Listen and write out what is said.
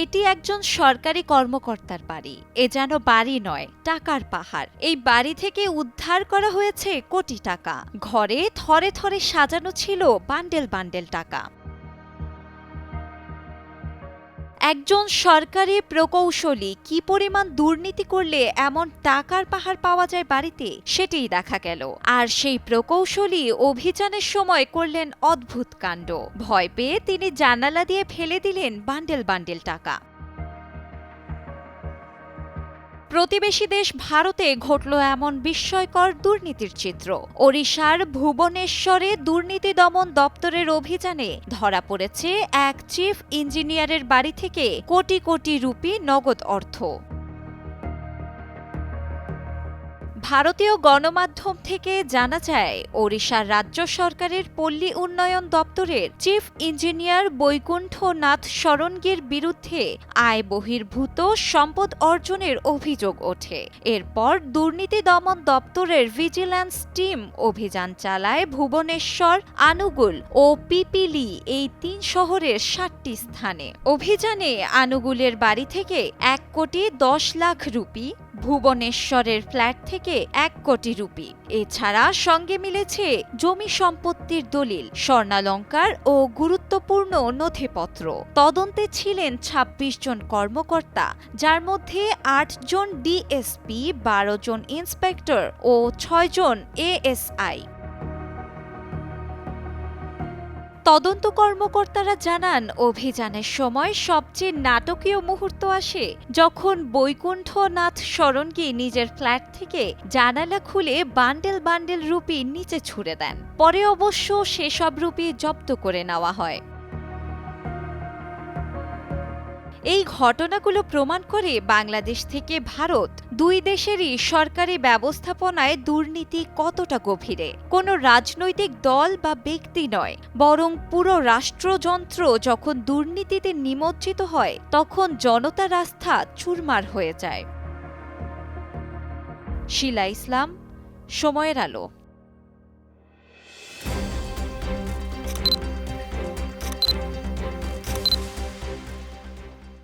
এটি একজন সরকারি কর্মকর্তার বাড়ি। এ যেন বাড়ি নয়, টাকার পাহাড়। এই বাড়ি থেকে উদ্ধার করা হয়েছে কোটি টাকা। ঘরে থরে থরে সাজানো ছিল বান্ডেল বান্ডেল টাকা। একজন সরকারি প্রকৌশলী কি পরিমাণ দুর্নীতি করলে এমন টাকার পাহাড় পাওয়া যায় বাড়িতে, সেটাই দেখা গেল। আর সেই প্রকৌশলী অভিযানের সময় করলেন অদ্ভুত কাণ্ড। ভয় পেয়ে তিনি জানালা দিয়ে ফেলে দিলেন বান্ডেল বান্ডেল টাকা। প্রতিবেশী দেশ ভারতে ঘটল এমন বিস্ময়কর দুর্নীতির চিত্র। ওড়িশার ভুবনেশ্বরে দুর্নীতি দমন দপ্তরের অভিযানে ধরা পড়েছে এক চিফ ইঞ্জিনিয়ারের বাড়ি থেকে কোটি কোটি রুপি নগদ অর্থ। ভারতীয় গণমাধ্যম থেকে জানা যায়, ওড়িশার রাজ্য সরকারের পল্লী উন্নয়ন দপ্তরের চিফ ইঞ্জিনিয়ার বৈকুণ্ঠনাথ শরণগীর বিরুদ্ধে আয় বহির্ভূত সম্পদ অর্জনের অভিযোগ ওঠে। এরপর দুর্নীতি দমন দপ্তরের ভিজিল্যান্স টিম অভিযান চালায় ভুবনেশ্বর, আনুগুল ও পিপিলি এই ৩ শহরের ৭টি স্থানে। অভিযানে আনুগুলের বাড়ি থেকে ১,১০,০০,০০০ রুপি, ভুবনেশ্বরের ফ্ল্যাট থেকে ১ কোটি রুপি। এছাড়া সঙ্গে মিলেছে জমি সম্পত্তির দলিল, স্বর্ণালংকার ও গুরুত্বপূর্ণ নথিপত্র। তদন্তে ছিলেন ২৬ জন কর্মকর্তা, যার মধ্যে ৮ জন ডিএসপি, ১২ জন ইন্সপেক্টর ও ৬ জন এএসআই। তদন্ত কর্মকর্তারা জানান, অভিযানের সময় সবচেয়ে নাটকীয় মুহূর্ত আসে যখন বৈকুণ্ঠনাথ শরণগী নিজের ফ্ল্যাট থেকে জানালা খুলে বান্ডেল বান্ডেল রুপি নিচে ছুড়ে দেন। পরে অবশ্য সেসব রুপি জব্দ করে নেওয়া হয়। এই ঘটনাগুলো প্রমাণ করে বাংলাদেশ থেকে ভারত, দুই দেশেরই সরকারি ব্যবস্থাপনায় দুর্নীতি কতটা গভীরে। কোনো রাজনৈতিক দল বা ব্যক্তি নয়, বরং পুরো রাষ্ট্রযন্ত্র যখন দুর্নীতিতে নিমজ্জিত হয়, তখন জনতার আস্থা চুরমার হয়ে যায়। শিলা ইসলাম, সময়ের আলো।